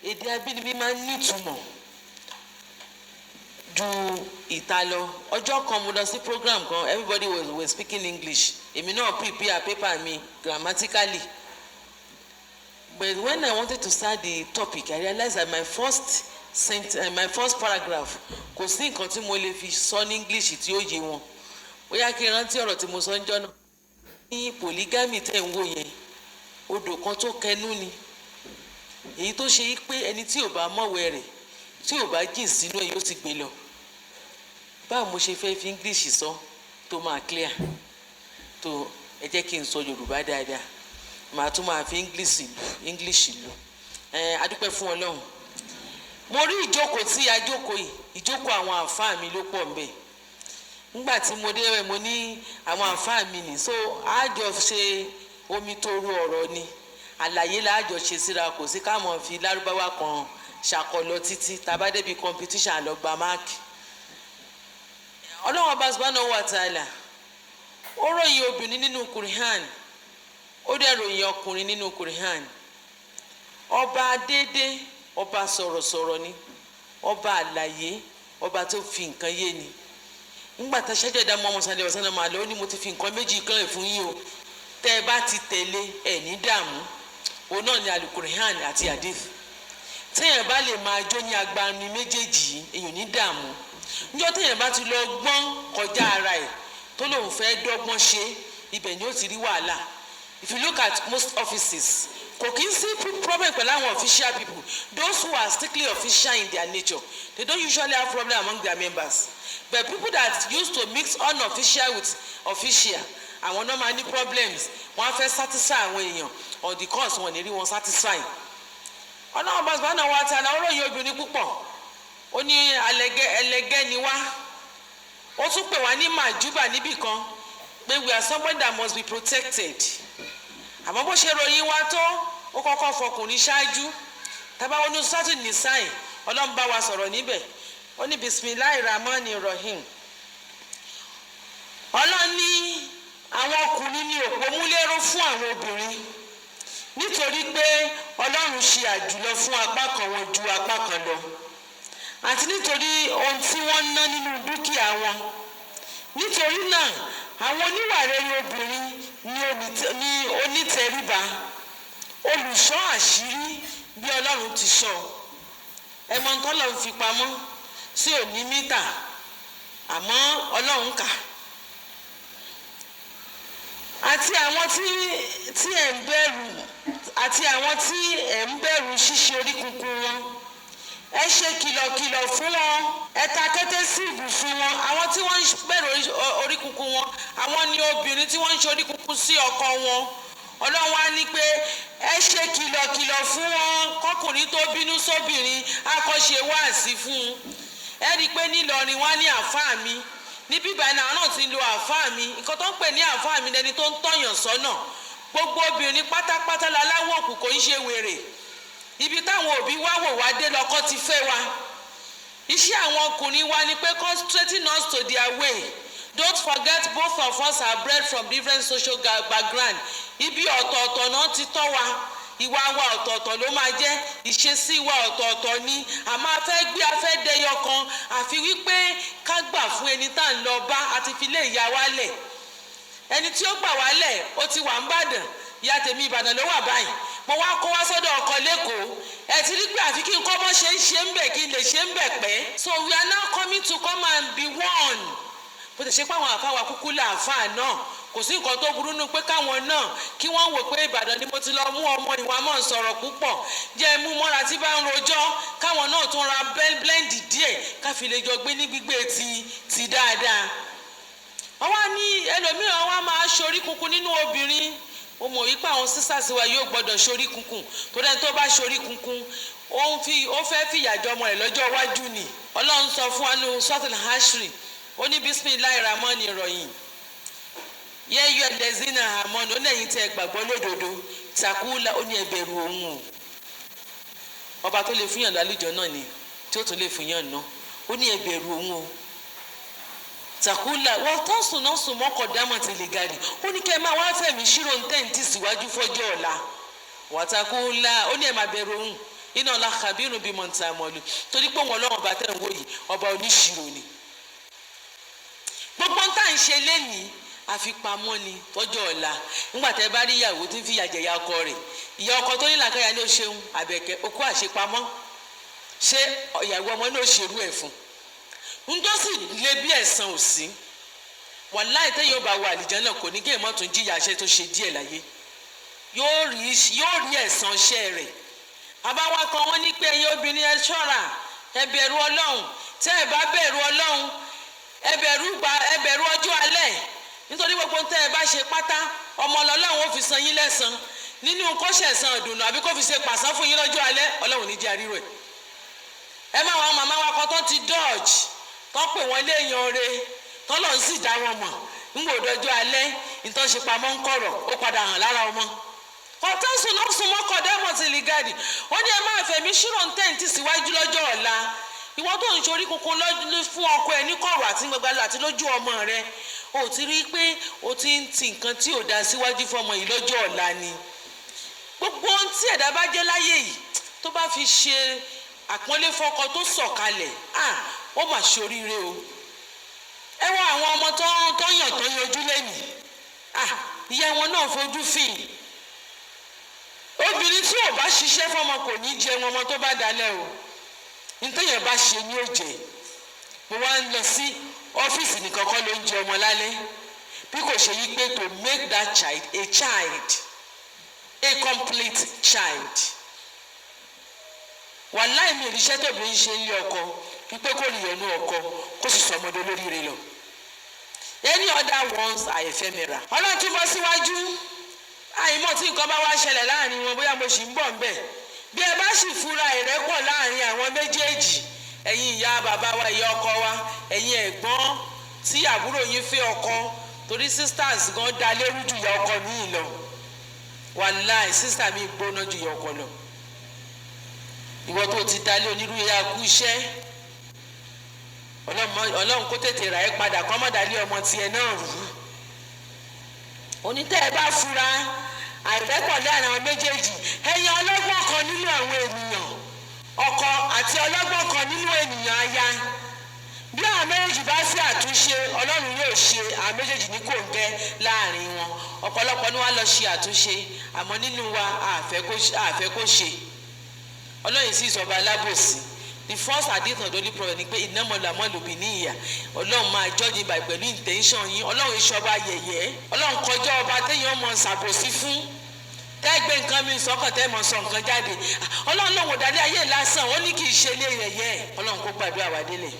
èdè abínibí máa ń nítumọ̀ ju ìta lọ. Ọjọ́ kan mo lọ sí program kan, everybody was speaking English. Èmi náà prepare paper mi grammatically. But when I wanted to start the topic, I realized that my first paragraph kò sí nǹkan tí mo lè fi sọ ní English tí ó yé wọn. Bóyá kí n rántí ọ̀rọ̀ tí mo sọ ń jọ́nà. Ní polygamy tẹ̀ ń wò yẹn, odò kan tó kẹnú ni. Èyí tó ṣe pé ẹni tí ò bá mọ̀wé rẹ̀, tí ò bá jìn sínú ẹ̀ yóò ti gbé lọ. Báwo mo ṣe fẹ́ fi English sọ tó máa clear? Tó ẹ jẹ́ kí n sọ Yorùbá dáadáa. Màá tún máa fi English lò. Adúpẹ́ fún Ọlọ́run. Mo rí ìjókòó tí a jókòó yìí, ìjókòó àwọn àfáà mi ló pọ̀ ńbẹ̀. Nígbà tí mo dé rẹ̀ mo ní àwọn àfáà mi nì, so àjọ ṣe omi tó ru ọ̀rọ̀ ni. Àlàyé láàjọ ṣe síra, kò sí ká mọ̀ fi Lárúbáwá kan ṣàkọlọ títí tàbá débi competition lọ gba máàkì. Ọlọ́run Ọba Subhanahu wa Ta'ala ó ròyìn obìnrin nínú Qur'an, ó dẹ̀ ròyìn ọkùnrin nínú Qur'an. Ọba dédé, ọba sọ̀rọ̀sọ̀rọ̀ ni, ọba àlàyé, ọba tó fi nǹkan yé ni. Nígbà tá ṣẹ́jẹ̀dá Muhammad sallallahu alaihi wasallam àlọ́ ní mo ti fi nǹkan méjì kan fún yín o, tẹ́ ẹ bá ti tẹ̀lé ẹ̀ ní dààmú. Òun náà ni Al-Qur'an àti hadith. Téèyàn bá lè máa jó ní agbami méjèèjì èèyàn ní dààmú. Níjọ́ téèyàn bá ti lọ gbọ́n kọjá ara ẹ̀ tó lóun fẹ́ dọ́gbọ́n ṣe, ibẹ̀ ni ó ti rí wàhálà. If you look at most offices, kò kí ń sí problem pẹ̀lú àwọn official people. Those who are strictly official in their nature, they don't usually have problem among their members. But people that used to mix unofficial with official, àwọn náà máa ní problems. Wọ́n á fẹ́ satisfy àwọn èèyàn on the course wọn ní rí wọn satisfy. Ọlọ́run bá Subhanahu wa Ta'ala ó ròyìn obìnrin púpọ̀. Ó ní ẹlẹgẹ́ ni wá. Ó tún pè wá ní màjúbà níbì kan pé we are somebody that must be protected. Àmọ́ bó ṣe ròyìn wá tó, ó kọ́kọ́ fọkùnrin ṣáájú. Tábà wọn ní sọ́tún nìsáì, Ọlọ́run bá wa sọ̀rọ̀ níbẹ̀. Ó ní Bismillahir Rahmanir Rahim. Ọlọ́run ní àwọn ọkùnrin ní òpó múlẹ́rú fún àwọn obìnrin. Nítorí pé Ọlọ́run ṣe àjùlọ fún apá kan wọn ju apá kan lọ. Àti nítorí ohun tí wọ́n ná nínú dúkìá wọn. Nítorí náà, àwọn oníwà rere obìnrin ní onítẹríba, olùṣọ́ àṣírí bí Ọlọ́run ti sọ. Ẹmọ tọ́lọ́run fi pamọ́ sí òní mítà, àmọ́ Ọlọ́run kà. Àti àwọn tí ẹ̀ ń bẹ̀rù ṣíṣe orí kunkun wọn, ẹ ṣe kìlọ̀kìlọ̀ fún wọn, ẹ ta kété sí ibùsùn wọn. Àwọn tí wọ́n ń bẹ̀rù orí kunkun wọn, àwọn ni obìnrin tí wọ́n ń ṣe orí kunkun sí ọkọ wọn. Ọlọ́run á ní pé ẹ ṣe kìlọ̀kìlọ̀ fún wọn, kọkùnrin tó bínú sóbìnrin akọ́ṣe wáàsí fún un. Ẹ rí i pé nílọrin wá ní àfáà mi, ní bíbá iná náà ti lo àfáà mi. Nǹkan tó ń pè ní àfáà mi lẹni tó ń tọ̀yàn sọ́nà. Gbogbo obìnrin pátápátá láláwọ̀ òkú kò ń ṣe wèrè. Ibi táwọn òbí wá wò wá dé lọ́kọ́ ti fẹ́ wa. Iṣẹ́ àwọn ọkùnrin wa ni pé concentrating us to their way. Don't forget both of us are bred from different social background. Ibi ọ̀tọ̀ọ̀tọ̀ náà ti tọ́ wa. Ìwà wa ọ̀tọ̀ọ̀tọ̀ ló máa jẹ́, ìṣesí wa ọ̀tọ̀ọ̀tọ̀ ni. Àmọ́ afẹ́ dẹyọ kan, àfi wípé ká gbà fún ẹni tá à ń lọ bá àti fi lè ya wálẹ̀. Ẹni tí ó gbà wálẹ̀ ó ti wà ń Ìbàdàn, ìyá tèmi Ìbàdàn ló wà báyìí. Mo wá kó wá sọ́dọ̀ ọkọ lẹ́kọ̀ọ́. Ẹ ti rí pé àfi kí n kọ́ bọ́ ṣe ń bẹ̀ kí n lè ṣe ń bẹ̀ pẹ́. So we are now coming to come and be one. Bó ti ṣe pé àwọn àfáà wa kúkú láàfáà náà, kò sí nǹkan tó burú nù pé káwọn náà kí wọ́n wò pé Ìbàdàn ni mo ti lọ mú ọmọ ìwà mọ̀ ń sọ̀rọ̀ púpọ̀. Jẹ́ mú mọ́ra tí bá ń rojọ́, káwọn náà tún ra blend díẹ̀ ká fi lè jọ gbé ní gbígbé ti dáadáa. Wọ́n wá ní ẹlòmíràn wá máa ṣorí kunkun nínú obìnrin. Ó mọ̀ wípé àwọn sisters wa yóò gbọ́dọ̀ ṣorí kunkun. Tó dẹ́ni tó bá ṣorí kunkun, ó fẹ́ fìyà jẹ ọmọ rẹ̀ lọ́jọ́ iwájú ni. Ọlọ́run sọ fún wa ní Suratul Hashri. Ó ní Bismillahir Rahmanir Rahim. Yẹ́yọ́ ẹ̀lẹ́zínà àmọ́nù, ó lẹ́yìn tẹ́ gbàgbọ́ lódodo. Takula, ó ní ẹ bẹ̀rù òun o. Ọba tó lè fúnyàn lálùjọ náà ni, tí ó tún lè fúnyàn náà. Ó ní ẹ bẹ̀rù òun o. Takula, wọ́n tó sùn náà sùn mọ́kọ̀ dámọ̀ ti lè gàdì. Ó ní kẹ́ máa wá fẹ̀mí ṣírò ń tẹ̀ǹtì síwájú fọ́jọ́ ọ̀la. Wàtakula, ó ní ẹ máa bẹ̀rù òun. iná la khabirun bima ta'malun torí pé wọn Ọlọ́run bá tẹ̀ ń wò yìí ọba oníṣirò ni. gbogbo ń tà ń ṣe lénìí àfipamọ́ ni tọ́jọ́ ọ̀la nígbà tẹ́ bá rí ìyàwó tí ń fi ìyàjẹ̀ ya ọkọ rẹ̀ ìyá ọkọ tó ní làákàyà ní ó ṣeun Àbẹ̀kẹ́ okú àṣepamọ́ ṣé ìyàwó ọmọ náà ṣerú ẹ̀ fún un tó sì lé bí ẹ̀san ò sí wàláhì tẹ́yìn ó bá wọ àlìjánnà kò ní kí èèmọ̀ tún jíyà iṣẹ́ tó ṣe díẹ̀ láyé yóò rí ẹ̀san iṣẹ́ rẹ̀ àbáwá kan wọ́n ní pé ẹ̀yin obìnrin ẹ ṣọ́ra ẹ bẹ̀rù Ọlọ́run tẹ́ ẹ bá bẹ̀rù Ọlọ́run ẹ bẹ̀rù ọjọ́ alẹ́ nítorí gbogbo tẹ́ ẹ bá ṣe pátá ọmọ Ọlọ́run ó fi san yín lẹ́san nínú kó ṣẹ̀san ìdùnnú àbí kó fi ṣe pàṣán fún yín lọ́jọ́ alẹ́ Ọlọ́run ní jẹ́ àríwẹ̀ ẹ má wọn màmá wa kan tó ti dodge tó pè wọ́n léèyàn re tó lọ́n sì dá wọn mọ̀ nígbà òdòjọ́ alẹ́ nítorí ṣe pamọ́ ń kọ̀rọ̀ ó padà hàn lára ọmọ ọ̀tán sùn náà sùn mọ́kọ̀ dẹ́mọ̀ ti lè gàdì ó ní ẹ máa fẹ̀mí ṣírò ń tẹ̀ǹtì síwájú lọ́jọ́ ọ̀la ìwọ tó ń ṣorí kunkun fún ọkọ ẹ ní kọ̀rọ̀ àti gbẹgbẹ àti lójú ọmọ rẹ o ti rí i pé o ti ń ti nǹkan tí ò dá síwájú fún ọmọ yìí lọ́jọ́ ọ̀la ni gbogbo ohun tí ẹ̀dá bá jẹ́ láyé yìí tó bá fi ṣe àpọ́nlé fọ́kọ tó sọ̀kalẹ̀ ó mà ṣoríire o ẹ wá àwọn ọmọ tó yàn tó yanjú lẹ́yìn ìyá wọn náà fojú fìn obìnrin tí ò bá ṣiṣẹ́ fọmọ kò ní jẹun ọmọ tó bá dalẹ̀ o nítorí bá ṣe ní òjè mo wá ń lọ sí ọ́fíìsì nìkan kọ́ ló ń jẹ ọmọ lálẹ́ bí kò ṣe yí pé to make that child a complete child wàláì mi ìríṣẹ́ tóbi ń ṣe nílé ọkọ wípé kò rí ẹnu ọkọ kó sì sọ ọmọdé olóríire lọ any other ones are ephemeral ọlọ́run tún bọ́ síwájú àìmọ̀ tí nǹkan bá wá ṣẹlẹ̀ láàrin wọn bóyá mo sì ń bọ̀ ń bẹ̀ bí ẹ bá sì fura ìrẹ́pọ̀ láàrin àwọn méjèèjì ẹ̀yin ìyá bàbá wa ìyá ọkọ wa ẹ̀yin ẹ̀gbọ́n tí àbúrò yín fẹ́ ọkọ torí sisters gan da lérú ju ìyá ọkọ míì lọ wàláì sister mi gbóná ju ìyá ọkọ lọ ìwọ tó ti dalé onírú ìyá kú iṣẹ́ ọlọ́run kó tètè rà ẹ́ padà kọ́ mọ́dálé ọmọ tiẹ̀ náà rú onítẹ̀ ẹ bá fura àìrẹ́pọ̀ láàrin àwọn méjèèjì ẹ̀yin ọlọ́gbọ́n kan nínú àwọn ènìyàn ọkọ àti ọlọ́gbọ́n kan nínú ènìyàn aya bí àwọn méjèèjì bá sí àtúnṣe ọlọ́run yóò ṣe àwọn méjèèjì ní kòńgẹ́ láàrin wọn ọ̀pọ̀lọpọ̀ ni wọ́n lọ ṣe àtúnṣe àmọ́ nínú wa àfẹ́ kó ṣe ọlọ́run sì sọ̀bà alábòsí the first hadith of the Holy Prophet ni pé innamal a'malu binniyat ọlọ́run máa judge by pẹ̀lú intention yín ọlọ́run ìṣọba yẹ̀yẹ́ ọlọ́run kọjá ọba téèyàn mọ̀ ṣàbòsí fún tẹ́gbẹ́ nǹkan mi sọ́kàn tẹ́ mọ̀ sọ nǹkan jáde ọlọ́run lòun ò dálé ayé lásán ó ní kì í ṣe lé yẹ̀yẹ́ ọlọ́run kó gbàdúrà wá délẹ̀.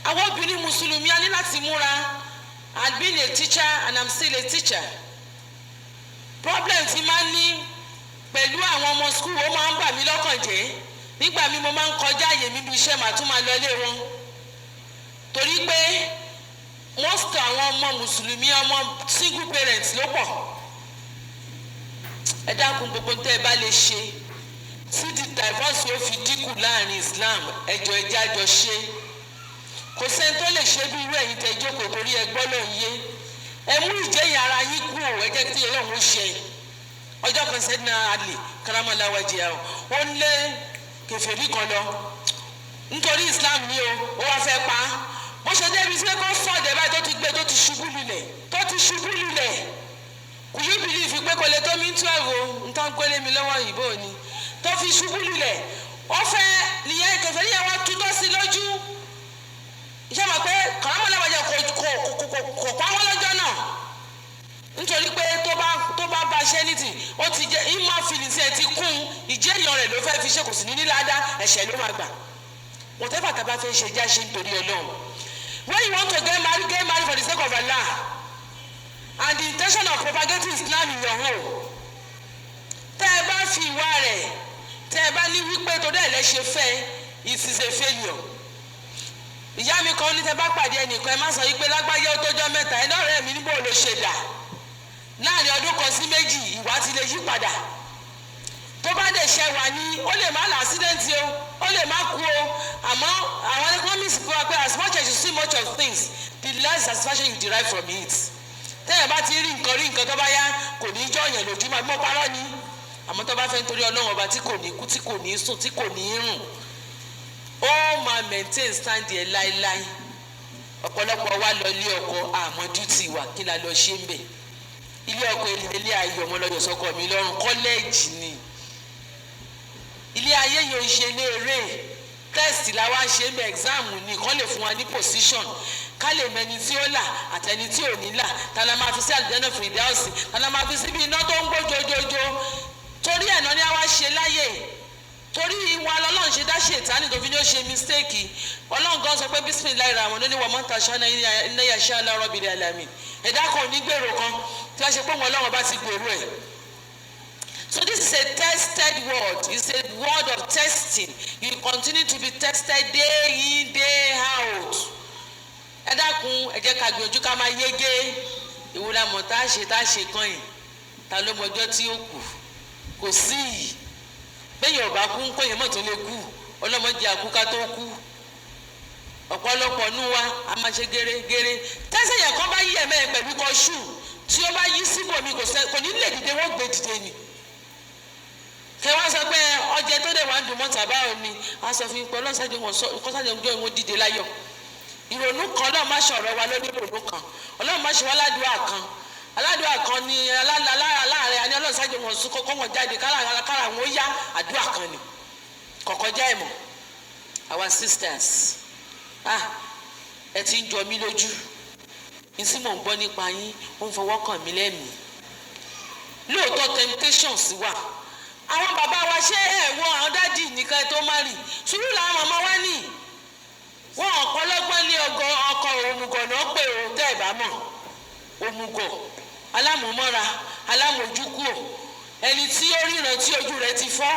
àwọn obìnrin mùsùlùmí a ní láti múra I've been a teacher and I'm still a teacher problem ti máa ń ní pẹ̀lú àwọn ọmọ school ó máa ń bà mí lọ́kàn jẹ́ nígbà mi mo máa ń kọjá àyè mi bí iṣẹ́ màá tún máa lọ ilé wọn torí pé most àwọn ọmọ mùsùlùmí ọmọ single parents ló pọ̀ ẹ dákun gbogbo tẹ́ ẹ bá lè ṣe tí divorce yóò fi dínkù láàrin Islam ẹjọ́ ẹjẹ́ àjọ ṣe kò sẹ́ni tó lè ṣe bí irú ẹ̀yin tẹ́ jókòó torí ẹ gbọ́ lóun yé ẹ mú ìjẹyìn ara yín kú ẹ jẹ́ kí Ọlọ́run ṣe ọjọ́ kan sẹ́ni náà àlè karamalawaji ẹ̀ ó lé kèfèrí kan lọ nítorí Islam ni o ó wá fẹ́ pa bó ṣe débi sí kó fọ́ọ̀dẹ̀ báyìí tó ti gbé tó ti ṣubú lulẹ̀ kò yí bìlífì pé kò lè tó mi 12 o nǹkan gbélé mi lọ́wọ́ ìbò ni tó fi ṣubú lulẹ̀ ó fẹ́ nìyẹn kèfèrí yẹn wá tútọ́ sí lójú iṣẹ́ mọ̀ pé kàrámọ́lábàjẹ́ kò pa wọ́n lọ́jọ́ náà nítorí pé tó bá ba ṣẹ́ ní tì ó ti jẹ́ ìmọ̀ fìlìsì ẹ̀ ti kún ìjẹ́yàn rẹ̀ ló fẹ́ fi ṣe kò sí ní níláàdá ẹ̀ṣẹ̀ ló máa gbà whatever tá a bá fẹ́ ṣe já ṣe nítorí Ọlọ́run when you want to get married for the sake of Allah and the intention of propagating Islam in your home tẹ́ ẹ bá fi ìwà rẹ̀ tẹ́ ẹ bá ní wípé tó dẹ̀ lẹ́ ṣe fẹ́ it is a failure ìyá mi kan ní tẹ́ bá pàdé ẹnìkan ẹ má sọ wípé lágbájá ó tójọ́ mẹ́ta ẹ náà rẹ̀ mí níbo ló ṣe dà láàrin ọdún kan sí méjì ìwà ti lè yí padà tó bá dẹ̀ ṣe wà ní ó lè má làásídẹ́ǹtì o ó lè má kú o àmọ́ àwọn economics kọ́ wa pé as much as you see much of things the less satisfaction you derive from it tẹ́yẹ̀ bá ti rí nǹkan tó bá yá kò ní í jọ yẹn lójúmọ́ mọ́ parọ́ ni àmọ́ tó bá fẹ́ nítorí ọlọ́run ọba tí kò ní kú tí kò ní sùn tí kò ní rùn ó máa maintain stand ẹ̀ láéláé. ọ̀pọ̀lọpọ̀ wa lọ ilé ọkọ àmọ́ duty wa kí la lọ ṣe ń bẹ̀. ilé ọkọ ilé ayé ọmọ lọ́yọ̀ sọ́kọ mi lọ́rùn kọ́lẹ́ẹ̀jì ni. ilé ayé yóò ṣe ní eré test la wá ṣe ń bẹ̀ exam ni kọ́ lè fún wa ní position ká lè mẹni tí ó là àtẹni tí ò ní là tala máa fi sí àlùjànnà fìdáùsì tala máa fi síbi iná tó ń gbó jojojo torí ẹ̀ náà ni a wá ṣe láyè torí ìwà lọ́lọ́run ṣe dá ṣètánì tó fi ní ó ṣe mistake ọlọ́run gan sọ pé bismillahir rahmanir rahim wa man tashana inna yasha Allah rabbil alamin ẹ̀dá kan ò ní gbèrò kan tí wọ́n ṣe pé wọn ọlọ́run bá ti gbèrò ẹ̀. So this is a tested word. It's a word of testing. You continue to be tested day in day out. Ẹ dákun ẹ jẹ́ ká gbìyànjú ká máa yege ìwúlà mọ̀ tá a ṣe kan yìí ta ló mọjọ́ tí ó kù kò sí yìí bẹ́ẹ̀ ọba kú ń kó yẹn mọ̀ tó lè kú ọlọ́mọdé àkúká tó kú ọ̀pọ̀lọpọ̀ nú wa a máa ṣe gẹ́rẹ́gẹ́rẹ́ tẹ́sẹ̀ yẹn kan bá yí ẹ̀mẹ́ pẹ̀lú kan ṣù tí ó bá yí síbòmí kò ní lè dìde wọ́n gbé dìde ni kẹwàá sọ pé ọjẹ tó dẹ̀ wá ń dùn mọ́ta báwo ni a sọ fún ipò ọlọ́sàdé wọn sọ ìkọ́sàdé ọjọ́ ìwọ̀n dìde láyọ̀ ìrònú kan ọlọ́run má ṣe ọ̀rọ̀ wa lórí ìrònú kan ọlọ́run má ṣe wá ládùúgbà kan aládùúgbà kan ni aláàárẹ̀ àní ọlọ́sàdé wọn sún kọ́kọ́ wọn jáde kára wọn ó yá àdúrà kan ni kọ̀kọ́já ẹ̀mọ́ our sisters ẹ ti ń jọ mí lójú ní tí mò ń gbọ́ nípa yín ó ń fọwọ́ kàn mí lẹ́mìí lóòótọ́ temptations wà àwọn bàbá wa ṣé ẹ̀wọ̀ àwọn dádì nìkan tó má rì sùúrù làwọn màmá wa ní wọn ọ̀pọ̀lọpọ̀ lé ọkọ òmùgọ̀ náà pé òun tẹ́ ẹ̀ bá mọ̀ òmùgọ̀ alámùmọ́ra alámòjúkú ẹni tí ó ríran tí ojú rẹ̀ ti fọ́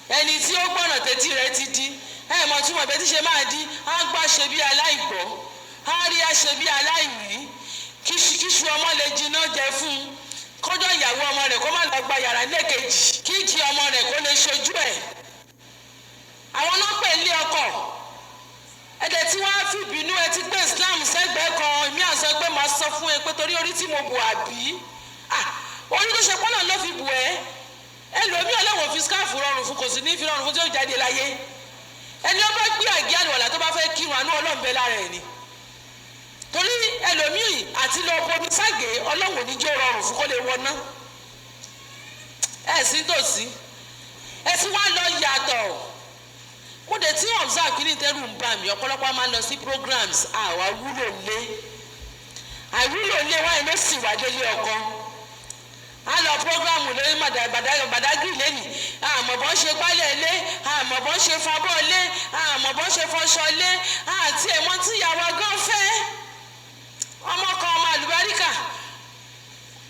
ẹni tí ó gbọ́nà tẹ́tí rẹ̀ ti di ẹ̀ mọ̀ tí wọ́n bẹ́ẹ̀ ti ṣe máa di á gbà ṣe bí aláìgbọ́ á rí á ṣe bí aláìrí kíṣu ọmọ lè jiná jẹ fún un kọjọ ìyàwó ọmọ rẹ̀ kó má lọ gba yàrá lẹ́ẹ̀kejì kíkì ọmọ rẹ̀ kó lè ṣojú ẹ̀ àwọn ọlọ́pàá ilé ọkọ̀ ẹ̀dẹ̀ tí wọ́n á fi bínú ẹ ti gbé Islam sẹ́gbẹ̀ẹ́ kan èmi àṣọ pé màá sọ fún ẹ pé torí orí tí mo bù àbí orí tó ṣe pọ́nà ló fi bù ẹ́ ẹlòmí ọlọ́wọ̀n fi skáàfù rọrùn fún kò sí ní fi rọrùn fún tí ó jáde láyé ẹni ó bá gbé àgé àlùwàlà tó bá fẹ́ kírun àánú Ọlọ́run bẹ lára ẹ̀ ni torí ẹlòmíì àti lọ bomi ságé Ọlọ́run ní jó rọrùn fún kó lè wọná ẹ sí tòsí ẹ sì wá lọ yàtọ̀ mo dé tí observe kí ní tẹ́rù ń bà mí ọ̀pọ̀lọpọ̀ máa lọ sí programs àwa wúlò lé àìwúlò lé wáyé ló sì wá délé ọkọ a lọ programu lórí Badagry lẹ́nì àmọ́ bọ́n ṣe gbálẹ̀ lé àmọ́ bọ́n ṣe fabọ́ lé àmọ́ bọ́n ṣe fọṣọ lé àti ẹ̀mọ́ tí ìyàwó gan fẹ́ ọmọ kan ọmọ àlùbáríkà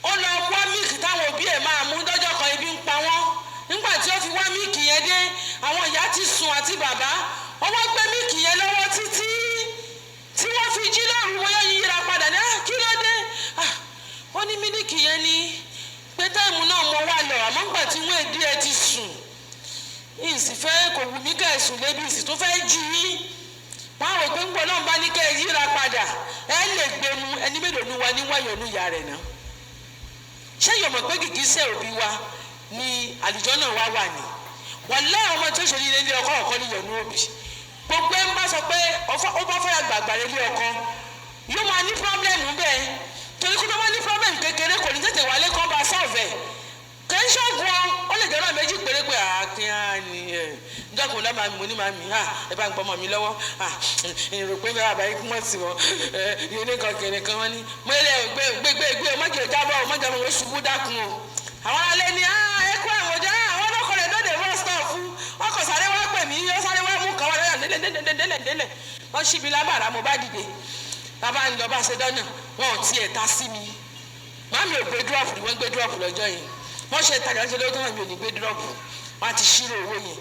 ó lọ wá míìkì táwọn òbí ẹ̀ máa mú dọ́jọ́ kan ibi ń pa wọ́n nígbà tí ó fi wá míìkì yẹn dé àwọn ìyá ti sùn àti bàbá ọwọ́ gbé míìkì yẹn lọ́wọ́ títí tí wọ́n fi jí lọ́rùn wọ́n yẹn yíra padà ní kí ló dé ó ní mílíkì yẹn ni pé táìmù náà mo wà lọ àmọ́ nígbà tí wọ́n èdè ẹ ti sùn ìsìfẹ́ kò wù mí ká ẹ̀sùn lébi ìsì tó fẹ́ jí yín wọ́n á rò pé ń gbọ́ náà bá ní kẹ́ ẹ yíra padà ẹ lè gbẹnu ẹni mélòó nu wa ní wáyọ̀nù ìyá rẹ̀ náà ṣé yọ̀mọ̀ pé gìgísẹ̀ òbí wa ni àlùjọ náà wá wà ní wọ́n lé ọmọ tó ṣe nílé ọkọ ọ̀kọ́ ní yọ̀nù òbí gbogbo ẹ̀ ń bá sọ pé ó bá fẹ́ àgbààgbà lé ọkọ yóò máa ní pọ́blẹ́mù bẹ́ẹ̀ torí kó tó bá ní pọ́blẹ́mù kékeré kò ní tètè wálé kọ́ bá sọ̀vẹ̀ kì í ṣọ́gun ó lè jẹ́ náà méjì péré pé àákín á ní dọ́kùn lọ́mọ mi mo ní màá mi ẹ bá ń gbọ́mọ mi lọ́wọ́ èrò pé bẹ́ẹ̀ àbáyé kí wọ́n ti wọ́n yóò ní kan kẹ̀rẹ̀ kan wọ́n ní mọ́lẹ̀ gbé mọ́jọ jábọ̀ mọ́jọ mọ́ ṣubú dákun o àwọn alẹ́ ni ẹ kó àwọn ọjà àwọn ọlọ́kọ̀ rẹ̀ lóde bọ́ stọ̀fù ọkọ̀ sáré wá pè mí ó sáré wá mú kàn wá lẹ́yìn délẹ̀ wọ́n ṣíbi lábàrá mo bá dìde bàbá ń lọ bá ṣe dọ́nà wọn ò tiẹ̀ ta sí mi màmí ò gbé dúrọ́pù ni wọ́n gbé dúrọ́pù lọ́jọ́ yìí wọ́n ṣe ìtajà ṣe lọ́wọ́ tó wà mí ò ní gbé dúrọ́pù wọ́n ti ṣírò owó yẹn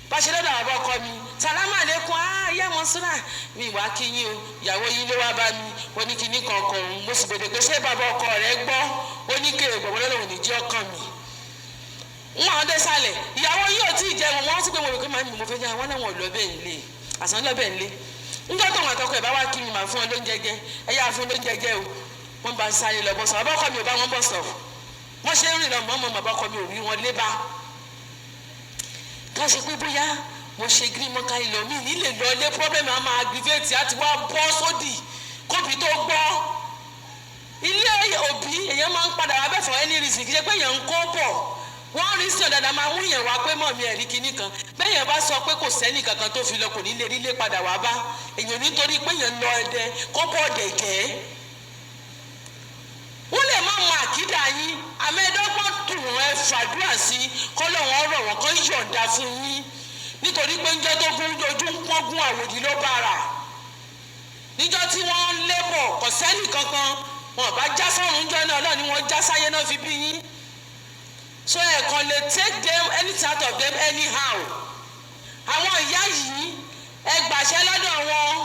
bá ṣe lọ́dọ̀ àwọn ọkọ mi sàlámà lẹ́kùn ìyá wọn súnà mi ìwà kíyìn o ìyàwó yín ló wá bá mi wọ́n ní kíní kankan òun mo sì bèèrè pé ṣé bàbá ọkọ rẹ̀ gbọ́ ó ní kéèrè gbọ̀gbọ́ lọ́wọ́ ní jí ọkàn mi wọn àwọn dé sálẹ̀ ìyàwó yìí ò tí ì jẹun wọn sì pé mo rò pé màmí mo fẹ́ jẹ́ àwọn náà wọn lọ bẹ́ẹ̀ nílé àsán lọ bẹ́ẹ̀ nílé níjọ́ tó wọn àtọkọ ẹ̀ bá wá kí mi màá fún ọ lóúnjẹ jẹ ẹ yá fún lóúnjẹ jẹ o wọn bá ń sáré lọ bọ́sọ̀ ọba ọkọ mi ò bá wọn bọ́sọ̀ wọ́n ṣe ń rìn lọ mọ́mọ́ bàbá ọkọ mi ò rí wọn lébà ká ṣe pé bóyá mo ṣe gírímọ́ká ilẹ̀ mi nílé lọ ilé pọ́blẹ́mù á máa aggravate àti wá bọ́ sódì kóbi tó gbọ́ ilé òbí èèyàn máa ń padà wá bẹ́ẹ̀ for any reason kì í ṣe pé èèyàn ń kó bọ̀ wọ́n rí sí ọ̀dàdà máa mú yẹn wá pé mọ̀ mi ẹ̀rí kinní kan bẹ́ẹ̀ yẹn bá sọ pé kò sẹ́ni kankan tó fi lọ kò ní lè rí lé padà wá bá èèyàn nítorí pé èèyàn lọ ẹdẹ kó bọ̀ ọ̀dẹ̀gẹ́ wọ́n lè má mọ àkídà yín àmẹ́dọ́gbọ́n dùn ẹ fàdúrà sí kọ́lọ́wọ́n ọ̀rọ̀ wọn kan yọ̀ǹda fún yín nítorí pé níjọ́ tó gún ojú ń pọ́ngún àwòdì ló bára níjọ́ tí wọ́n ń lébọ̀ kò sẹ́ni kankan wọn bá já sọ́run jọ náà náà ni wọ́n já sáyé náà fi bí yín so ẹ kàn lè take them anything out of them anyhow àwọn ìyá yìí ẹ gbàṣẹ lọ́dọ̀ wọn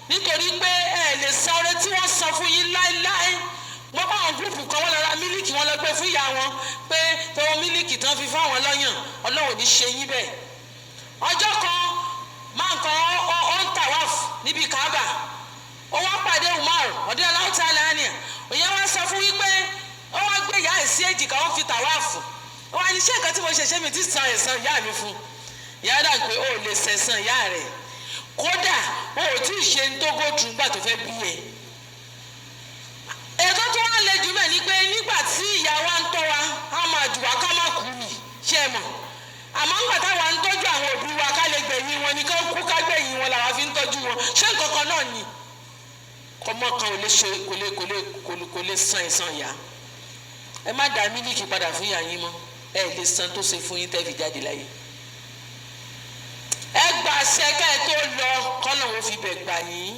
nítorí pé ẹ lè san oore tí wọ́n san fún yín láéláé wọ́n bá àwọn gúrùpù kan wọ́n lọ ra mílíkì wọn lọ gbé fún ìyá wọn pé tọwọ́ mílíkì tán fi fáwọn lọ́yàn ọlọ́run ní ṣe yín bẹ́ẹ̀ ọjọ́ kan máa ń kan ó ń tàwáfù níbi Káàbà ó wá pàdé Umar ọdún aláwùtá lánìí òye wá sọ fún wípé ó wá gbé ìyá ẹ̀ sí èjìká ó fi tàwáfù ó wá ní ṣé nǹkan tí mo ṣe ṣe mi ti san ẹ̀san ìyá mi fún ìyá dà pé ó lè sẹ̀san ìyá rẹ̀ kódà ó ò tí ì ṣe ń tó gótù nígbà tó fẹ́ bí ẹ̀ ètò tó wá lè jù mẹ́ ni pé nígbà tí ìyá wa ń tọ́ wa á máa jù wá ká má kú mi ṣe é mọ̀ àmọ́ ńgbà táwa ń tọ́jú àwọn òbí wa ká lè gbẹ̀yìn wọn ni ká kú ká gbẹ̀yìn wọn làwa fi ń tọ́jú wọn ṣé nǹkan kan náà ni ọmọ kan ò lè ṣe kò lè san ẹ̀san ìyá ẹ má dá mílíkì padà fún ìyá yín mọ́ ẹ lè san tó ṣe fún yín tẹ́ fi jáde láyé ẹ gbà ṣẹ́ká ẹ tó lọ kọ́nà wọn fi bẹ̀ gbà yín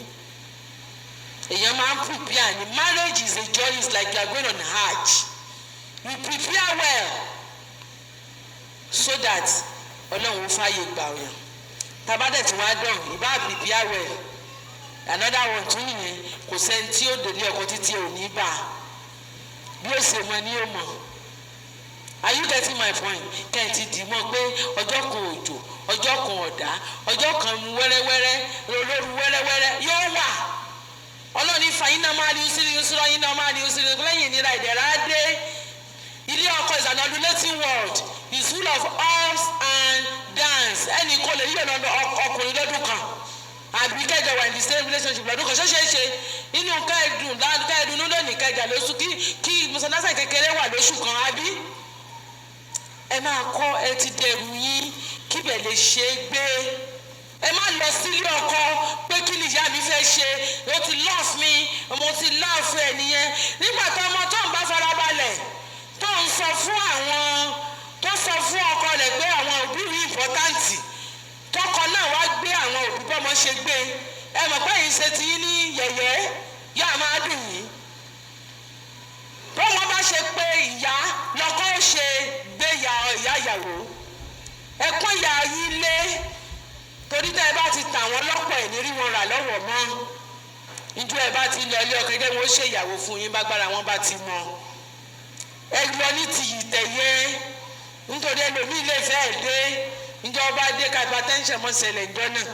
èèyàn máa ń prepare ni marriage is a journey it's like you are going on hajj you prepare well so that ọlọ́run fàyè gbà ọ̀yàn tabadẹ̀ tí wọ́n á dán ìbá prepare well another one tún nìyẹn kò sẹ́ni tí ó dòdì ọkọ títí ò ní bá bí ó ṣe mọ ni ó mọ are you getting my point kẹ́hìntì dì mọ́ pé ọjọ́ kan òjò ọjọ́ kan ọ̀dá ọjọ́ kan mu wẹ́rẹ́wẹ́rẹ́ olóru wẹ́rẹ́wẹ́rẹ́ yóò wà ọlọ́ọ̀ni fàyín náà máa ní usiri usiri ọyìn náà máa ní usiri lẹ́yìn ìnira ìdẹ̀ra dé ilé ọkọ is an adulating world is full of ups and downs ẹnì kò lè yíyọ lọ́dọ̀ ọkùnrin lọ́dún kan àbí kẹjọ wà in the same relationship lọ́dún kan ṣeéṣe inú kẹẹdùn lónìí kẹjà lóṣù kí mùsùlùmí kékeré wà lóṣù kan àbí ẹ máa kọ́ ẹ ti dẹrù yín kíbẹ̀ lè ṣe é gbé ẹ má lọ sílé ọkọ pé kí ni ìyá mi fẹ́ ṣe o ti love mi mo ti love ẹ nìyẹn nígbà tó ọmọ tó ń bá farabalẹ̀ tó ń sọ fún àwọn tó sọ fún ọkọ rẹ̀ pé àwọn òbí rí ìmpọ́táǹtì tọkọ náà wá gbé àwọn òbí bọ́mọ ṣe gbé ẹ mọ̀ pé yìí ṣe ti yín ní yẹ̀yẹ́ yá máa dùn yín bọ́mọ bá ṣe pé ìyá lọ́kọ́ ṣe gbé ìyá ìyàwó ẹ̀kọ́ ìyá yín lé torí tẹ́ ẹ bá ti tà wọ́n lọ́pọ̀ ẹ̀ ní rí wọn rà lọ́wọ́ mọ́ ìjọ ẹ bá ti lọ ilé ọkọ ẹgbẹ́ wọn ó ṣe ìyàwó fún yín bágbára wọn bá ti mọ ẹ lọ ní tìyì tẹ̀yẹ nítorí ẹlòmíì lè fẹ́ ẹ̀ dé ìjọba dé ká hypertension mọ́ ṣẹlẹ̀ ìjọ náà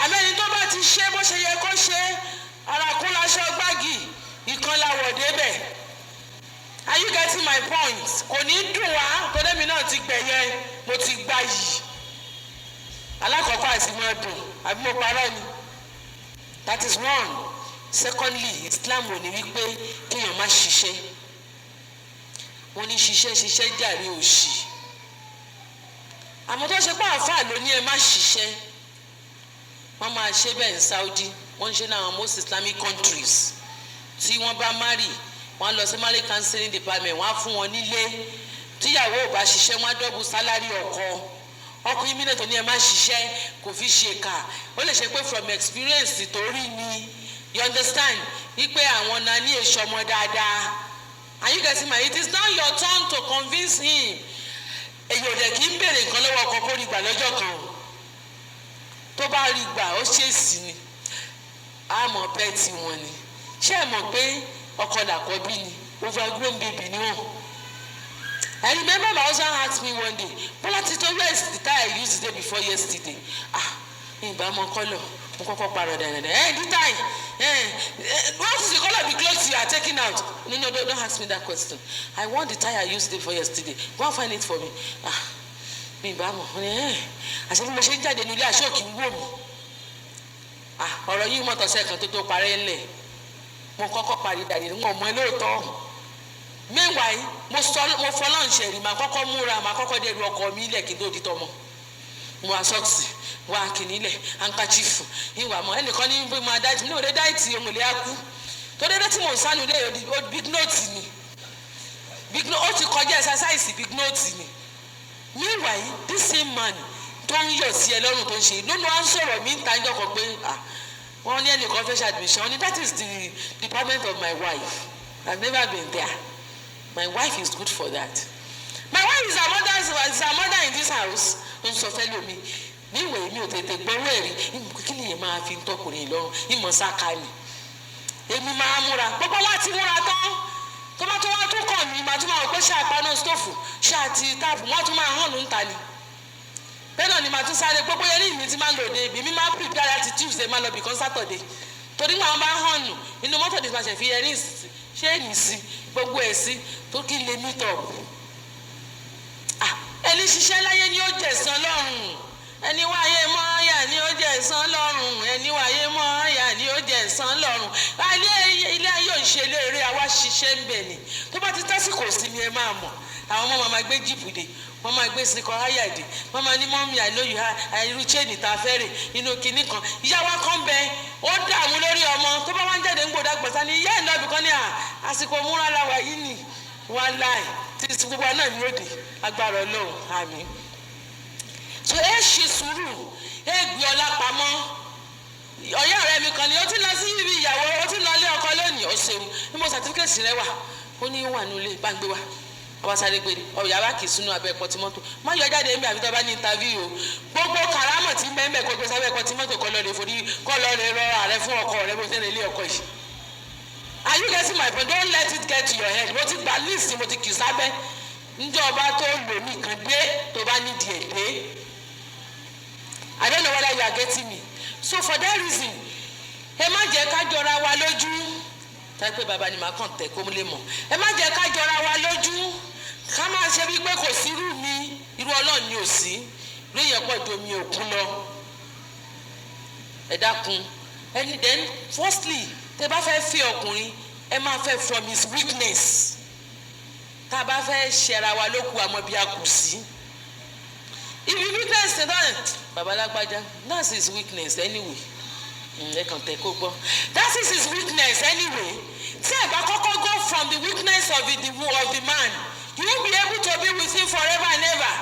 àmẹ́ni tó bá ti ṣe bó ṣe yẹ kó ṣe arakúnlaṣọ gbági ìkànláwọ̀ débẹ̀ are you getting my point kò ní dùn wá tọ́lẹ́mi náà ti gbẹ̀yẹ mo ti gbá yìí alákọ̀ọ́kọ́ àti máa dùn àbí mo parọ́ ni that is one secondly Islam ò ní wípé kéèyàn má ṣiṣẹ́ wọ́n ní ṣiṣẹ́ jàre òṣì àmọ́ tó ṣe pé àáfàá ló ní ẹ má ṣiṣẹ́ wọ́n máa ṣe bẹ́ẹ̀ ní Saudi wọ́n ń ṣe ní àwọn most Islamic countries tí wọ́n bá marry wọ́n lọ sí marriage counseling department wọ́n á fún wọn nílé tíyàwó ò bá ṣiṣẹ́ wọ́n á dọ́bù sálárì ọkọ ọkùnrin mi náà tó ní ẹ má ṣiṣẹ́ kò fi ṣe kà ó lè ṣe pé from experience tó rí ni you understand wípé àwọn náà ní èso ọmọ dáadáa and you get me it is now your turn to convince him èyí ò dẹ̀ kí ń béèrè nǹkan lọ́wọ́ ọkọ kó rí gbà lọ́jọ́ kan tó bá rí gbà ó ṣèèsì ni àmọ́ bẹ́ẹ̀ tí wọ́n ni ṣé ẹ mọ̀ pé ọkọ làkọ́bí ni overgrown baby ni wọ́n. I remember my husband asked me one day, Bola Tito, where is the tie I used the day before yesterday? ìgbà mọ kọ́lọ̀ mo kọ́kọ́ parọ́ dẹ̀rẹ̀dẹ̀ this time what is the colour of the clothes you are taking out? No, don't ask me that question. I want the tie I used for yesterday. Go and find it for me. Mi ìgbà mọ̀ àṣẹ bí mo ṣe ń jáde nílé aṣọ kì í wò mí. Ọ̀rọ̀ yìí mọ̀ tọ̀sẹ̀ kan tó parẹ́ ńlẹ̀ mo kọ́kọ́ parí dàdí ń mọ̀ ẹ́ lóòótọ́. Meanwhile mo fọlọ́ ń ṣẹ̀rì màá kọ́kọ́ múra màá kọ́kọ́ dẹ̀rù ọkọ mi ilẹ̀ kí n tó di tọmọ. Mo wá sọ́ọ̀sì wá kìnìlẹ̀ handkerchief ìwà mọ́ ẹnìkan ní bí mo adájú ní òde dáìtì ohun ilé akú tó dédé tí mo ń sánú ilé big note ni ó ti kọjá exercise big note ni. Meanwhile this same man tó ń yọ̀ sí ẹ lọ́rùn tó ń ṣe lónìí wá ń sọ̀rọ̀ mi ń ta ẹjọ́ kan pé wọ́n ní ẹnìkan fẹ́ ṣe admission ni that is the department of my wife. I've never been there. My wife is good for that. My wife is her mother in this house. Ń sọ fẹ́ lómi níwèé mi ò tètè gbọ́rọ̀ ẹ̀rí kí ni èèyàn máa fi ń tọkùnrin lọ́rùn ìmọ̀ sáka ni èmi máa múra gbogbo wa ti múra tán tó bá tó wá tó kàn mí màá tún máa wọ pé ṣé àpaná stóòfù ṣé àti táàpù wọ́n tún máa hàn ń ta ni bẹ́ẹ̀ náà ni màá tún sáré gbogbo yẹn ní ìmí tí máa ń lò dé ibi mi máa ń prepare láti Tuesday máa lọ bìkan Saturday torí wọn bá hàn nù inú mọ́tò ní máa ṣe fi ẹrí ṣé èyí sí gbogbo ẹ̀ sí tó kí n lè meet up ẹni ṣiṣẹ́ láyé ni ó jẹ̀san lọ́rùn ẹni wáyé mọ́ọ́yà ni ó jẹ̀san lọ́rùn ẹni wáyé mọ́ọ́yà ni ó jẹ̀san lọ́rùn ilé ayé òṣè léèrè àwa ṣiṣẹ́ ń bẹ̀ ni tó bá ti tásìkò sí ni ẹ máa mọ̀ àwọn ọmọ máa gbé jíìpù dé wọ́n máa gbé sinikọ́ háyà dé wọ́n máa ní mọ́mí àìlóyè àìrú chéènì tá a fẹ́ rè inú kinní kan ìyá wa kan bẹ ó dààmú lórí ọmọ tó bá wá ń jáde ń gbòdà gbọ̀sá ni ìyá ìlọ́bì kan ní àsìkò múra la wà yìí ni wọ́n láì tí gbogbo náà ní òde agbára Ọlọ́run àmín. So ṣe sùúrù gbé ọlá pamọ́ ọ̀yá ọ̀rẹ́ mi kan ni ó ti lọ sí ibi ìyàwó ó ti lọ ilé ọkọ lónìí ó ṣeun ní mo sàtífíkẹ́tì rẹ wà ó ní wà ní ilé gbàgbé wa ọba sáré gbére ọ̀yà wa kì í sínú abẹ́ ẹ̀kọ́ tí mọ́tò má yọ jáde níbi àbí tó bá ní interview o gbogbo kàrámọ̀ tí mẹ́mẹ́ kó gbé sábẹ́ ẹ̀kọ́ tí mọ́tò kọ́ lọ rè rọ ààrẹ fún ọkọ rẹ bó ṣe lè ilé ọkọ yìí. Are you getting my point? Don't let it get to your head. Mo ti gba list mo ti kì í sábẹ́ njọba tó lò mí kan dé tó bá ní díẹ̀ dé. I don't know whether you are getting me. So for that reason ẹ má jẹ́ ká jọra wa lójú táyé pé bàbá ni màá kàn tẹ̀ kó lè mọ̀ ẹ má jẹ́ ká jọra wa lójú ká máa ṣe bí pé kò sí irú mi irú Ọlọ́run ni ò sí lóyè pọ̀ ju omi òkun lọ ẹ dákun ẹni then firstly tẹ bá fẹ́ fi ọkùnrin ẹ máa fẹ́ from his weakness tá a bá fẹ́ ṣẹra wa lóku àmọ́ bí a kù sí if you weakness ṣe náà babalágbájá that's his weakness anyway ẹ kàn tẹ kó gbọ́ that is his weakness anyway tí ẹ bá kọ́kọ́ go from the weakness of the man you won't be able to be with him forever and ever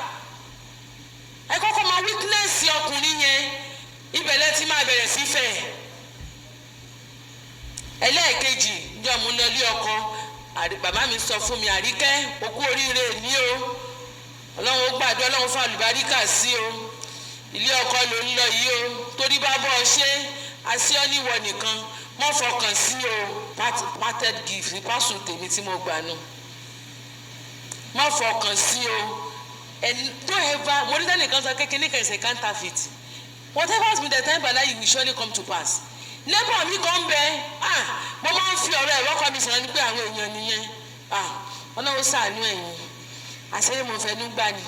ẹ kọ́kọ́ máa weakness ọkùnrin yẹn ibẹ̀lẹ̀ tí máa bẹ̀rẹ̀ sí fẹ́ ẹlẹ́ẹ̀kejì njọ́ mo lọ ilé ọkọ bàbá mi sọ fún mi Àríkẹ́ okú oríire ní o Ọlọ́run ó gbàdúrà Ọlọ́run fún àlùbáríkà sí o ilé ọkọ ló ń lọ yìí o torí bá bọ́ ọ ṣe àṣẹ ọ níwọ nìkan mọ́ fọkàn sí o parted gift ní pásù tèmi tí mo gbà nù mọ́ fọkàn sí o and don't ever mo ní sẹ́nìkan sọ kékeré kan ṣe counterfeit whatever has been the time by now you will surely come to pass neighbor mi kan bẹ mo máa ń fi ọ̀rọ̀ ẹ̀rọ kọ́ mi sọ̀rọ̀ ní pé àwọn èèyàn nìyẹn Ọlọ́run ṣàánú ẹ̀yin àṣírí mo fẹ́ nígbà ni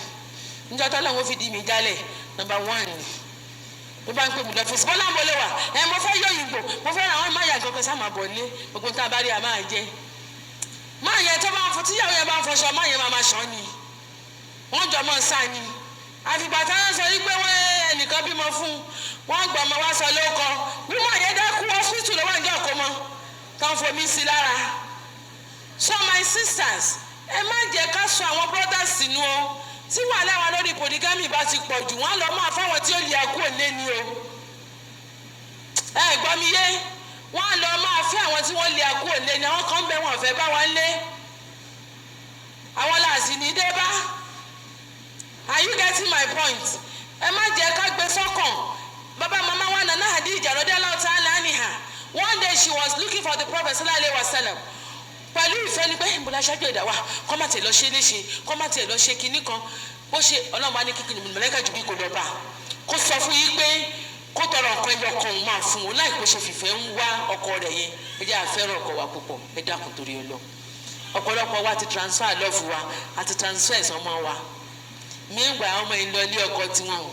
níjọ́ tó lọ́wọ́ fi di mi jálẹ̀ number 1 ni ló bá ń pè mí lọ fèsì bọ́lá mo lè wà mo fẹ́ yọ òyìnbó mo fẹ́ ra àwọn ìmáyà nǹkan sáà máa bọ̀ lé gbogbo tá a bá rí a máa jẹ máa yẹ tó bá ń fọ tíyàwó yẹn bá ń fọṣọ máa yẹ máa ṣàn ni wọ́n jọ mọ́ sáà ni àfìgbà táwọn sọ wípé wọ́n ẹnìkan bímọ fún wọ́n gbọ́ ọmọ wá sọ lóko bí wọ́n yẹ dákú hospital lọ́wọ́ ìjọ kó mọ́ tán fomi sí lára. So my sisters ẹ má jẹ́ ká sọ àwọn brothers sínú o tí wàhálà wa lórí polygamy bá ti pọ̀ jù wọ́n lọ máa fáwọn tí ó lè ẹkú òlé ni o ẹ gbọ́ mi yé wọ́n lọ máa fẹ́ àwọn tí wọ́n lè ẹkú òlé ni àwọn kan bẹ wọn fẹ́ bá wọn lé àwọn làásì ní dé bá. Are you getting my point? Ẹ má jẹ́ ká gbé sọ́kàn bàbá mama wa Nana Hadija radiyallahu ta'ala anha one day she was looking for the Prophet sallallahu alaihi wasallam pẹ̀lú ìfẹ́ ni pé ìbúlá ṣáájú ẹ̀dá wa kọ́ má tiẹ̀ lọ ṣe léṣe kọ́ má tiẹ̀ lọ ṣe kinní kan bó ṣe Ọlọ́run bá ní kíkì ní mọ̀lẹ́kà jù bí kò lọ bá kó sọ fún yín pé kó tọrọ nǹkan ẹyọ kan máa fún un láì kó ṣe fìfẹ́ ń wá ọkọ rẹ̀ yẹn ẹ jẹ́ àfẹ́ràn ọkọ wa púpọ̀ ẹ dákun torí Ọlọ́run ọ̀pọ̀lọpọ̀ wa ti transfer lọ́ọ̀fù wa àti transfer ẹ̀sán ọmọ wa mígbà ọmọ yìí lọ ilé ọkọ tiwọn o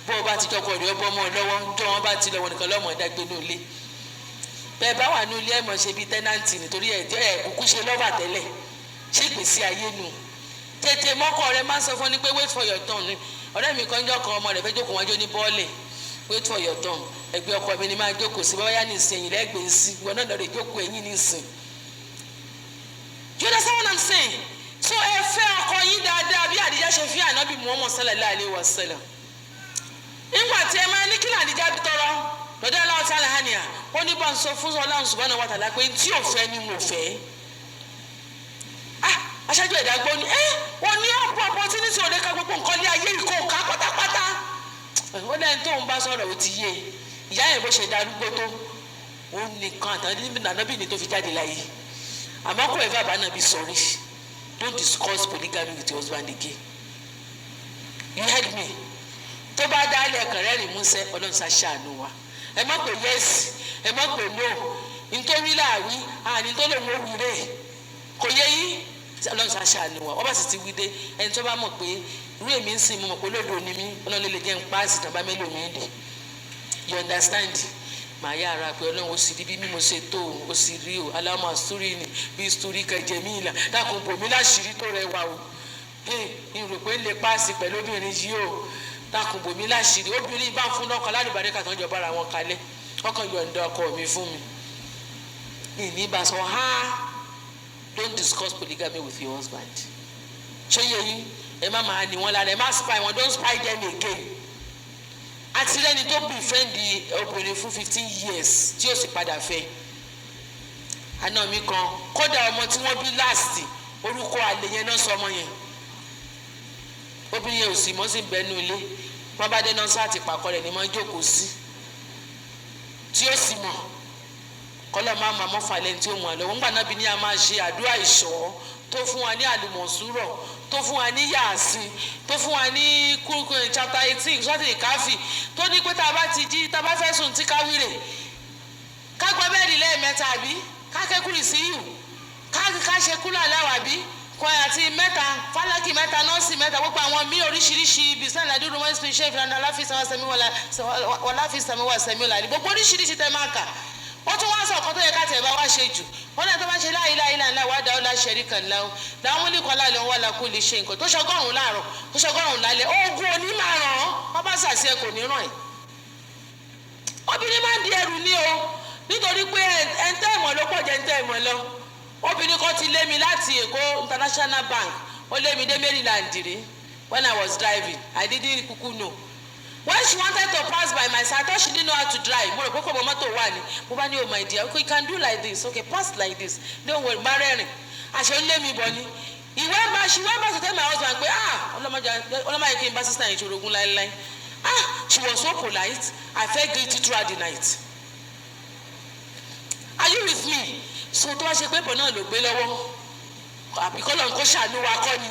bó o bá ti jọkọ rẹ ọbọ ọmọ lọ́wọ́ jọ wọn bá ti lọ wọn nìkan lọ́mọ ẹ̀dágbé ní ilé bẹ́ẹ̀ bá wà ní ilé ẹ̀mọ̀ ṣe bíi tẹ́nàntì nítorí ẹ̀ kúkú ṣe lọ́wọ́ àtẹ́lẹ̀ ṣé ìgbésí ayé nu tètè mọ́kọ rẹ máa ń sọ fún ni pé wait for your turn ni ọ̀rẹ́ mi kan jọ́ kan ọmọ rẹ̀ fẹ́ jókòó wájú ní bọ́ọ̀lẹ̀ wait for your turn ẹgbẹ́ ọkọ mi ni máa jókòó sí báyá ní ìsìn ẹ̀yìn lẹ́gbẹ̀ẹ́ sí wọn náà lọ́ọ́ rẹ̀ jókòó ẹ̀yìn ní ìsìn. You understand what I'm saying? So ẹ fẹ́ ọkọ yín dáadáa bí Àdìjá ṣe fi Ànábì Muhammad sallallahu alaihi wasallam. Nígbà tí ẹ máa ní kí Àdìjá bí tọrọ lọ́dọ̀ aláwọ̀ tí aláhàníà ó ní bá ń sọ fún Ọlọ́run subhanahu wa ta'ala pé tí ò fẹ́ ni mo fẹ́. Aṣáájú ìdágbó ni wọ́n ní ọ̀pọ̀ opportunity òde ká gbogbo nǹkan lé ayé ìkó ká pátápátá. Ó lẹ́yìn tó ń bá sọ̀rọ̀ ó ti yé ìyá yẹn bó ṣe darúgbó tó ó nìkan àtàlẹ́bí ni tó fi jáde láyé. Àmọ́ kò ẹ̀fà bá nàbí sorry don't discuss polygamy with your husband again. You heard me? Tó bá dálẹ̀ ẹ̀kan rẹ̀ rìn músẹ́ Ọlọ́run ṣàṣàánú wa ẹ má pè yes ẹ má pè no nítorí láàwí àní tó lè wọ́n wí rè kò yẹ yín Ọlọ́run ṣàṣàánú wa wọ́n bá sì ti wí dé ẹni tó bá mọ̀ pé irú èmi ń sìn mo mọ̀ pé olódò ni mí Ọlọ́run lè jẹ́ ń pa àsìtàn bá mélòó mi dé you understand? Màá yára pé Ọlọ́run ó sì rí bí mímú ṣe tó o sì rí o aláwọ̀ àsúrí ni bí sùúrì kẹjẹ mí ìlà dákun bò mí láṣìírí tó rẹwà o ìrò pé ń lè páàsì pẹ̀lú obìnrin yìí o dákun bò mí láṣìírí obìnrin bá ń fún lọ́kọ̀ lálùbárí kàtàn jọ bára wọn kalẹ̀ ọkàn yọ̀ǹda ọkọ mi fún mi ìní bá sọ don't discuss polygamy with your husband ṣé yẹ yín ẹ má máa ní wọn lára ẹ má spy wọn don't spy them again. Àti lẹ́ni tó befriend obìnrin fún 15 years tí ó sì padà fẹ́ àná mi kan kódà ọmọ tí wọ́n bí last orúkọ àlè yẹn náà sọ ọmọ yẹn obìnrin yẹn ò sì mọ́ sí bẹ́ẹ̀ nù ilé wọ́n bá dé náà sáàtì pàkọ́ rẹ̀ ni wọ́n jókòó sí tí ó sì mọ̀ kọ́lọ́ máa ma mọ́fà lẹ́ni tí ó mọ̀ ọ́ lọ́wọ́ ńgbà náà bí ní a máa ṣe àdúrà ìṣọ́ tó fún wa ní àlùmọ̀súrọ̀ tó fún wa ní yàásí tó fún wa ní kúrúkúrú chapter 18 sọ́tì ìkáfì tó ní pé tá a bá ti jí tá a bá fẹ́ sùn tí ká wílè ká gbọ́ bẹ́ẹ̀dì lẹ́ẹ̀mẹ́ta àbí ká kékùrì sí yù ká ṣe kúlà láwà bí kọ́ àti mẹ́ta fálákì mẹ́ta nọ́ọ̀sì mẹ́ta gbogbo àwọn mí oríṣiríṣi bìsàn ládùúgbò wọn sì ṣe ìfìlànà aláfíìsàmíwà sẹ́miwọ̀lá gbogbo oríṣiríṣi tẹ́ máa kà wọ́n tún wá sọ ọ̀kan tó yẹ ká tẹ̀ bá wá ṣe jù wọ́n náà tó bá ṣe la ilaha illallah wahdahu la sharika lahu làwọn múlíkọ́ láàlẹ́ wọn la kulli shay nǹkan tó ṣọgọ́rùn-ún láàárọ̀ tó ṣọgọ́rùn-ún lálẹ́ oògùn onímọ̀ràn wọ́n bá ṣàṣì ẹ̀ kò ní ràn ẹ̀. obìnrin máa ń di ẹrù ní o nítorí pé ẹ̀ńtẹ́ ìmọ̀ ló pọ̀ jẹ́ ẹ̀ńtẹ́ ìmọ̀ lọ. obìnrin kan ti lé mi láti Èkó International Bank ó lé mi dé Maryland rí when I was driving I didn't kuku know. When she wanted to pass by my side, I thought she didn't know how to drive. Mo rò pé kò mọ mọ́tò wà ní. Mo bá ní oh my dear, okay, you can do like this. Okay, pass like this. Don't worry, má rẹ́rìn. Àṣẹ ń lé mi bọ̀ ni. She went back to tell my husband pé ọlọ́mọ yẹn kí n bá sísá yẹn ṣòro ogun láéláé. She was so polite. I felt guilty throughout the night. Are you with me? So tó wá ṣe pé bọ̀ náà ló gbé lọ́wọ́. Àbíkọ́lọ̀ nǹkan ṣàánú wa kọ́ ni.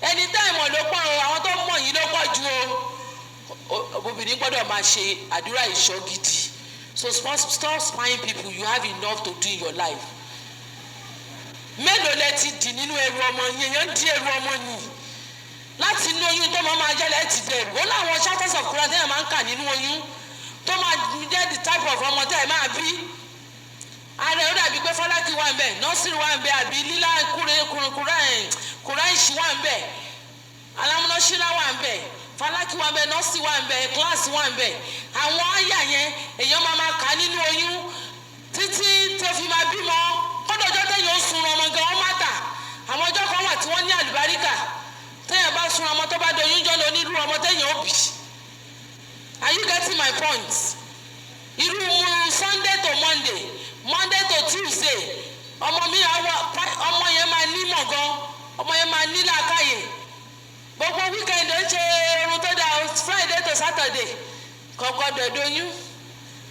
Ẹni tá ìmọ̀ ló pọ̀ o, àwọn tó mọ̀ yìí ló pọ̀ ju o. Obìnrin gbọ́dọ̀ máa ṣe àdúrà ìṣọ́ gidi. So stop spying people. You have enough to do in your life. Mélòó lẹ ti dì nínú ẹrù ọmọ yẹn yẹn di ẹrù ọmọ yìí láti inú oyún tó máa jẹ́ lẹ́ẹ̀tì bẹ̀rù. Ó láwọn chapters of Quran tẹ́lẹ̀ máa ń kà nínú oyún tó máa jẹ́ the type of ọmọ tẹ́lẹ̀ máa bí. Ààrẹ ó dàbí pé Fọlákì wà ń bẹ̀, nọ́ọ̀sìrì wà ń bẹ̀, àbí lílá Kùráìṣì wà ń bẹ̀, alámúnáṣílá wà ń bẹ̀, Fọlákì wà ń bẹ̀, nọ́ọ̀sì wà ń bẹ̀, kíláàsì wà ń bẹ̀. Àwọn àyà yẹn èèyàn máa kà nínú oyún títí tó fi máa bímọ. Kọ́dọ̀ ọjọ́ tẹ̀yìn ó sun ọmọ gan ọ́n mátà. Àwọn ọjọ́ kan wà tí wọ́n ní àlùbáríkà. Tẹ̀yìn bá sun ọmọ tó bá doyún jọ́ lọ onírú ọmọ tẹ̀yìn ó bì. Are you getting my point? Irú Sunday to Monday, Monday to Tuesday, ọmọ yẹn máa ní mọ̀ gan, ọmọ yẹn máa ní làákàyè. Gbogbo weekend ó ń ṣe irun tó dà Friday to Saturday kọ̀ọ̀kan dọ̀dọ̀yún.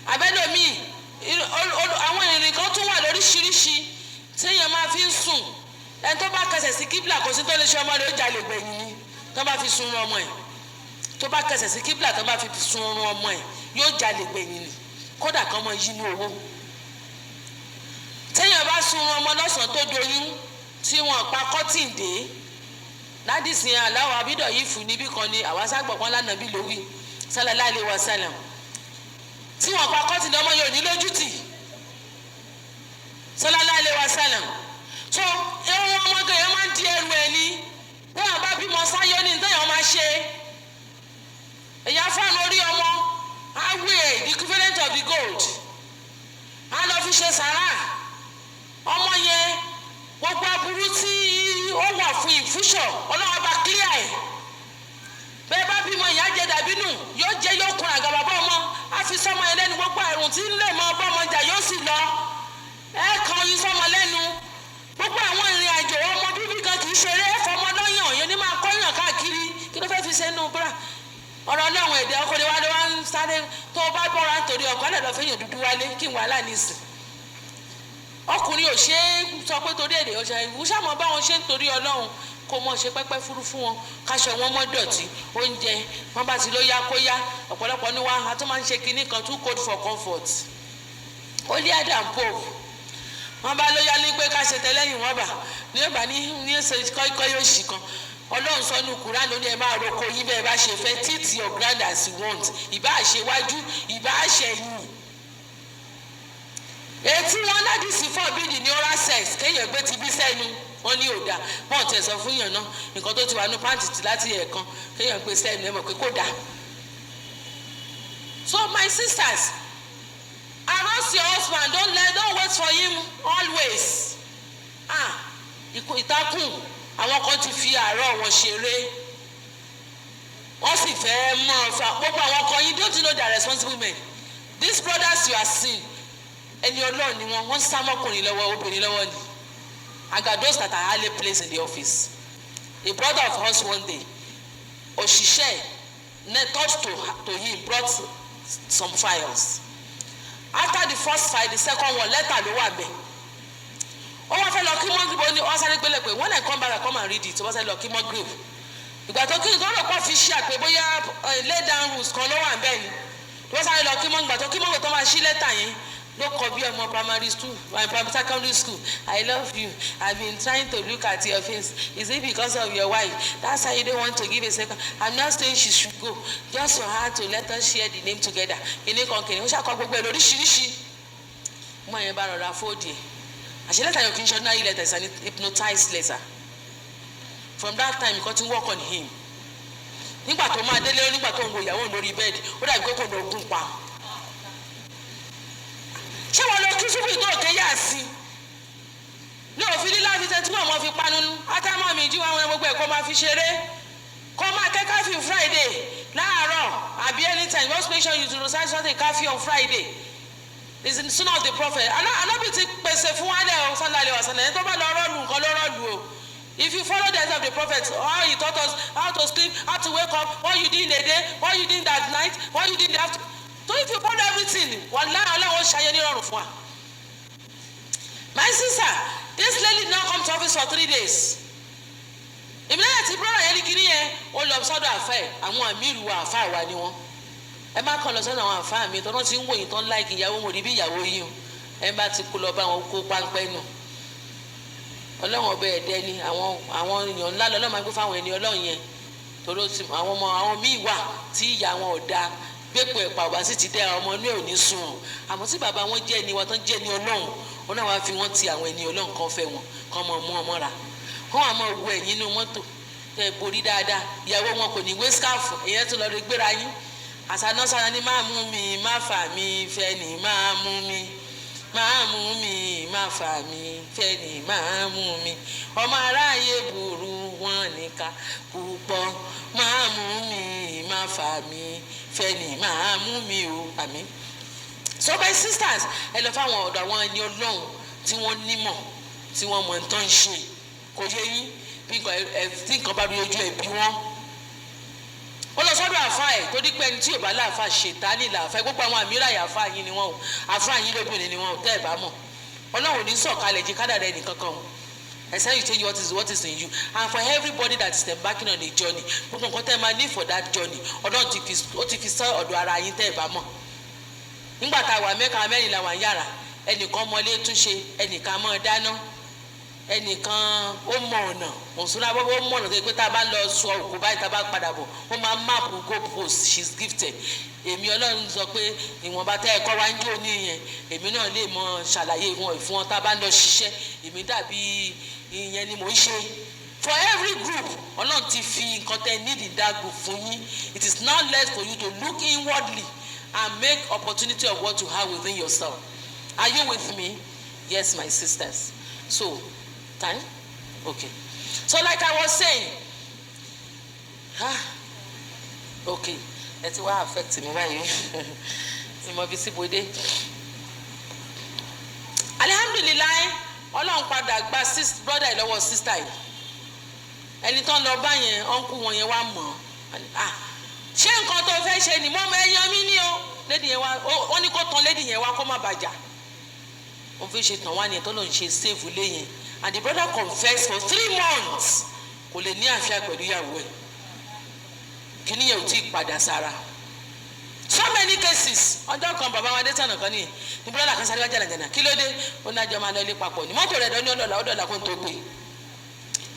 Abẹ́lómi àwọn ìrìn kan tún wà lóríṣiríṣi téèyàn máa fi ń sùn. Ẹni tó bá kẹsẹ̀ sí kíbla kò sí tó lè ṣe ọmọ rẹ̀ ó jalè gbẹ̀yìn ni tó bá fi sun ọmọ ẹ̀. tó bá kẹsẹ̀ sí kíbla tó bá fi sun oorun ọmọ ẹ̀ yóò jalè gbẹ̀yìn ni kódà kan mọ yí ní owó téèyàn bá sun oorun ọmọ lọ́sàn-án tó doyún tí wọ́n pa kọ́tìn dé ládìsí aláwọ̀ abídọ̀ yìí fún níbí kan ni àwa ságbọ̀pọ̀ lánàbí lówí sallallahu alaihi wasallam tí wọ́n pa kọ́tìn dé ọmọ yóò ní lójútì sallallahu alaihi wasallam so ẹ̀rù ọmọge yẹn máa ń di ẹrù ẹ̀ ní bẹ́ẹ̀ bá bímọ sáyọ́ ní téèyàn máa ṣe èyàn fáwọn orí ọmọ á wé the equivalent of the gold á lọ fi ṣe sàrà ọmọ yẹn gbogbo aburú tí ó wà fún ìfúnṣọ ọlọ́wọ́ bá clear ẹ̀ bẹ́ẹ̀ bá bímọ ìyá jẹ dàbínú yóò jẹ yóò kun àgàbà bọ́ ọmọ á fi sọmọ yẹn lẹ́nu gbogbo àrùn tí ń lè mọ ọba ọmọ jà yóò sì lọ ẹ kàn yín sọmọ lẹ́nu gbogbo àwọn ìrìn àjò ọmọ bíbí kan kì í ṣeré fọmọ lọ́yàn yẹn ní máa kọ́yàn káàkiri kí ló fẹ́ fi sẹ́nu búra ọ̀rọ̀ ọlọ́run ẹ̀dẹ̀ ọkùnrin wa ló wá ń sáré tó o bá bọ́ra nítorí ọkọ alẹ́ lọ́ọ́ fẹ́yìn dúdú wálé kí n wà láàníìsì ọkùnrin ò ṣe é sọ pé torí èdè ọjà ìwúṣàmọ́ báwọn ṣe ń torí ọlọ́run kó mọ̀ ṣe pẹ́pẹ́ fúru fún wọn káṣọ wọn mọ́ dọ̀tí oúnjẹ wọn bá ti ló yá kó yá ọ̀pọ̀lọpọ̀ ní wa a tún máa ń ṣe kinní kan too cold for comfort holier than pope wọn bá ló yá ní pé ká ṣe tẹ́lẹ̀yìn wọn bà ní ọgbà ní ẹsẹ̀ kọ́ yóò ṣì kan ọlọ́run sọ ní Kùránì ló ní ẹ máa roko yín bẹ́ẹ̀ bá ṣe fẹ́ treat your ground as you want ìbá ṣe wájú ìbá ṣe yìn ètí wọn ládìsí fọ́ọ̀bìdì ní oral sex kéèyàn gbé ti bí sẹ́nu wọn ní òdà wọn tẹ̀ sọ fún yàn náà nǹkan tó ti wà ní pàǹtì tì láti ẹ̀ẹ̀kan kéèyàn gbé sẹ́nu ẹ̀ mọ̀ pé kò dáa. So my sisters arrest your husband don't wait for him always ìtakùn àwọn kan ti fi àárọ̀ wọn ṣeré wọ́n sì fẹ́ mọ́ ọ̀fà gbogbo àwọn kan yìí don't you know they are responsible men these brothers you are seeing ẹni ọlọ́run ni wọ́n sá mọ́kùnrin lọ́wọ́ obìnrin lọ́wọ́ ni and those that are highly placed in the office a brother of us one day òṣìṣẹ́ touched to him brought some files after the first file the second one letter ló wà bẹ́ẹ̀ ó wọ́n fẹ́ lọ kí wọ́n gbé ní wọ́n sáré gbélé pé when I come back I come and read it wọ́n sáré lọ kí wọ́n gbé ìgbà tó kí n gbọ́dọ̀ pọ̀ fi ṣe àpè bóyá lay down rules kan ló wà bẹ́ẹ̀ ni wọ́n sáré lọ kí wọ́n gbà tó kí wọ́n gbé tó máa ṣí lẹ́tà yẹn ló kọ bí ọmọ primary school secondary school I love you I've been trying to look at your face is it because of your wife that's why you don't want to give a second I'm not saying she should go just for her to let us share the name together kìnìún kan kìnìún ó ṣàkọ gbogbo ẹ̀ lóríṣiríṣi mọ yẹn bá rọra fóòdì ẹ̀ àṣẹ lẹ́tà yóò kí n ṣe ordinary letter is an hypnotized letter from that time nǹkan ti work on him nígbà tó máa délé nígbà tó ń wo ìyàwó lórí bẹ́ẹ̀dì ó dàbí pé kò ní ogún pa ṣé wọn lọ kí súbì tó òkè yá sí ní òfin lílá fi tẹ́tí wọn fi panu átámọ́ mi jí wọn gbogbo ẹ̀ kó máa fi ṣeré kó máa kẹ́ káfí Friday láàárọ̀ àbí anytime just make sure you to recite something káfí on Friday is the son of the prophet anábì ti pèsè fún wa lẹ́ o sallallahu alaihi wasallam ẹni tó bá lọ rọ́ọ̀lù nǹkan ló rọ́ọ̀lù o if you follow the words of the prophet how he taught us how to sleep how to wake up what you did in the day what you did that night what you did in the afternoon. So if you follow everything, wallahi Allah will share you on for. My sister, this lady now come to office for 3 days. Ìmìlẹ̀ ti brother yẹn ní kíní yẹn ó lọ sọ́dọ̀ àfẹ́ àwọn àmìrù àfáà wa ni wọ́n. Ẹ má kàn lọ sọ́dọ̀ àwọn àfáà mi tọ́nà tí ń wòyìn tán láìkì ìyàwó wọn rí bí ìyàwó yìí o. Ẹ bá ti kó lọ bá wọn kó páńpẹ́ nù. Ọlọ́run ọbẹ̀ ẹ̀dẹ́ ni àwọn èèyàn ńlá lọ́lọ́ máa gbé fáwọn ẹni Ọlọ́run yẹn. Torí àwọn míì wà tí ìyá wọn ò dáa. Gbẹ́pọ̀ ẹ̀pà wá sí ti dẹ́ ọmọ inú ẹ̀ ò ní sùn àmọ́ tí bàbá wọn jẹ́ ẹni wa tán jẹ́ ẹni Ọlọ́run wọn náà wá fi wọ́n ti àwọn ẹni Ọlọ́run kan fẹ́ wọn kán mọ̀ mú ọmọ ra wọ́n á mọ̀ wọ ẹ̀yìn inú mọ́tò tẹ̀ borí dáadáa ìyàwó wọn kò ní wé skáàfù èyàn tó lọ rí gbéra yín àṣànáṣàná ni máa mú mi má fà mí fẹ́ ni máa mú mi máa mú mi má fà mí fẹ́ ni máa mú mi ọmọ aráyé burú wọn níka púpọ̀ máa mú mi má fà mí fẹ́ ni máa mú mi o àmín. So my sisters ẹ lọ fáwọn ọ̀dọ̀ àwọn ẹni Ọlọ́run tí wọ́n nímọ̀ tí wọ́n mọ̀ nǹkan ṣe kò yẹ yín bí nǹkan bá rí ojú ẹ̀ bí wọ́n. ó lọ sọ́dọ̀ àfa ẹ̀ tó dípẹ́ ẹni tí ò bá láàfa ṣètánì làáfà gbogbo àwọn àmìíràn àyàfa yín ni wọ́n o àfa yín lóbìnrin ni wọ́n o tẹ́ ẹ̀ bá mọ̀ Ọlọ́run ní sọ̀kalẹ̀ jí kádàrá ẹnì kankan o except you change what is in you. And for everybody that is embarking on a journey, gbogbo nǹkan tẹ́ máa ní for that journey ọlọ́run ti fi sọ ọ̀dọ̀ ara yín tẹ́ ẹ bá mọ̀. nígbà tá a wà mẹ́ka mẹ́rin la wà ń yàrá ẹnìkan mọlé túnṣe ẹnìkan mọ́ dáná ẹnìkan ó mọ ọ̀nà òṣùnà bọ́bọ́ ó mọ ọ̀nà pé tá a bá lọ sọ òkú báyìí tá a bá padà bọ̀ ó máa máàpù go post she is gifted. èmi ọlọ́run sọ pé ìwọ̀nba tẹ́ ẹ̀kọ́ wa ń jó ní yẹn èmi náà lè mọ ṣàlàyé wọn ìfún wọn tá a bá lọ ṣiṣẹ́ èmi dàbí ìyẹn ni mò ń ṣe. For every group ọlọ́run ti fi nǹkan tẹ́ need in that group fún yín. It is now left for you to look inwardly and make opportunity of what you have within yourself. Are you with me? Yes, my sisters. So time? Okay. So like I was saying, okay, that's what affects me, right? Alhamdulillah, Ọlọ́run padà gba brother ìlọ́wọ́ sister yìí. Ẹni tó ń lọ bá yẹn, uncle wọn yẹn wá mọ̀. Ṣé nǹkan tó fẹ́ ṣe ni mo mọ ẹyan mi ní o? Lady yẹn wá, ó ní kó tán lady yẹn wá kó má bàjá. Ó fi ṣe tàn wá ní ẹ̀ tó lòun ṣe save ilé yẹn. And the brother confessed for 3 months. Kò lè ní àfíà pẹ̀lú ìyàwó ẹ̀. Kíní yẹn ò tí ì padà sára. So many cases. Ọjọ́ kan bàbá wa dé tànà kan ní brother kan sáré wá jànàjànà. Kí ló dé? Ó ní àjọ máa lọ ilé papọ̀ ní. Mọ́tò rẹ̀ dán ní ọ̀dọ̀là kó tó pé.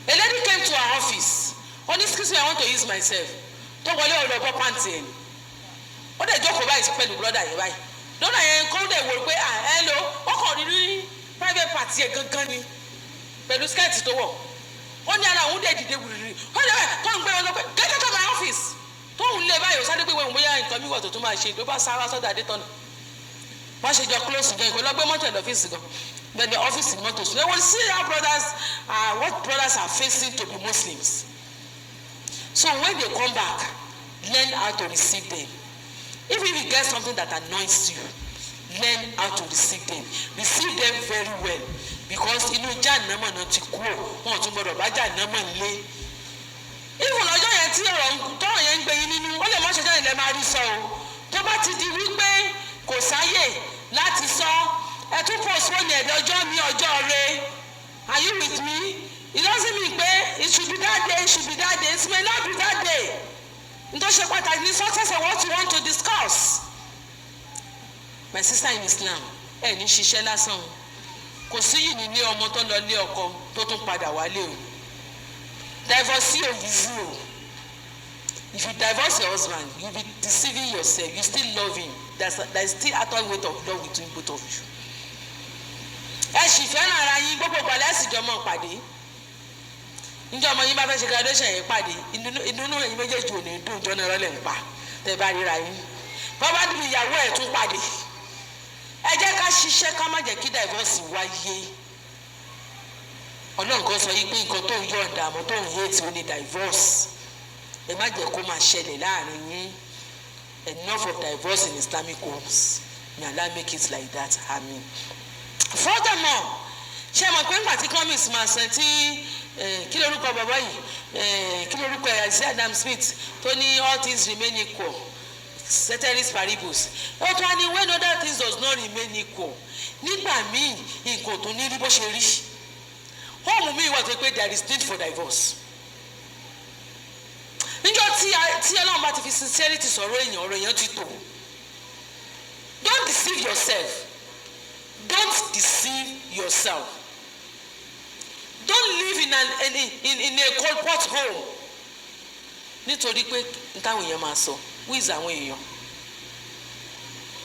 A lady came to our office. Ó ní excuse me, I want to use myself. Tó wọlé ọ̀rọ̀ bọ́ pàǹtì ẹ̀. Ó dẹ̀ jókòó báyìí pẹ̀lú brother yẹn báyìí. Lọ́nà yẹn kó dẹ̀ wò pé hello, ó kàn rí private party ẹ̀ gangan ni. Pẹ̀lú skirt tó wọ̀. Ó ní ara òun dẹ̀ dìde wùrìrì. Ó lè bẹ́ẹ̀ tó ń gbé wọn lọ pé get out of my office. Tóun lé báyìí ó sáré pé wọ́n bóyá nǹkan mi wọ̀ tó tún máa ṣe ló bá sára sọ́dọ̀ Adétọ́nà. Wọ́n ṣe jọ close gan ìpè lọ́gbẹ́ mọ́tò lọ́fíìsì gan. Then the office in mọ́tò. They will see how what brothers are facing to be Muslims. So when they come back, learn how to receive them. Even if you get something that annoys you, learn how to receive them. Receive them very well. Because inú Jahannama náà ti kú wọn tún gbọdọ̀ bá Jahannama lé. Even ọjọ́ yẹn tí tọ́rọ̀ yẹn ń gbé yín nínú ó lè mọ́ ṣẹjọ́ ilẹ̀ máa rí sọ o. Tó bá ti di wípé kò sáyè láti sọ ẹ tún postpone ẹ̀dẹ̀ ọjọ́ mi ọjọ́ rẹ. Are you with me? It doesn't mean pé it should be that day, it should be that day. It may not be that day. Nítorí ṣe pàtàkì ní success of what you want to discuss. My sister in Islam ẹ ní ṣiṣẹ́ lásán kò sí yìí nílé ọmọ tó lọ lé ọkọ tó tún padà wálé o. Divorce ò easy o. If you divorce your husband, you be deceiving yourself. You still love him. There is still actual weight of love between both of you. Ẹ sì fẹ́ràn ara yín gbogbo ìgbàlẹ́ sì jọ mọ́ pàdé. Níjọ́ ọmọ yín bá fẹ́ ṣe graduation yẹn pàdé inú ẹ̀yin méjèèjì ò ní dùn jọ́nà ẹ̀rọ lẹ̀ ń pa tẹ́ bá ríra yín. Bàbá dùn ìyàwó ẹ̀ tún pàdé. Ẹ jẹ́ ká ṣiṣẹ́ ká má jẹ́ kí divorce wáyé. Ọlọ́run kan sọ yìí pé nǹkan tó ń yọ̀ǹda àmọ́ tó ń hate ó ní divorce. Ẹ má jẹ́ kó máa ṣẹlẹ̀ láàrin yín. Enough of divorce in Islamic homes. May Allah make it like that. Amen. Furthermore, ṣé mo pé nígbà tí Cummings máa san tí kí lórúkọ bàbá yìí kí lórúkọ Isaiah Adam Smith tó ní all things remain equal ceteris paribus ó tún á ní when other things does not remain equal nígbà míì nǹkan tó ní rí bó ṣe rí home mi wà tó pé there is need for divorce. Níjọ́ tí Ọlọ́run bá ti fi sincerity sọ̀rọ̀ èèyàn ọ̀rọ̀ èèyàn ti tò. Don't deceive yourself. Don't deceive yourself. Don't live in a cold pot home. Nítorí pé ntáwọn èèyàn máa sọ, who is àwọn èèyàn?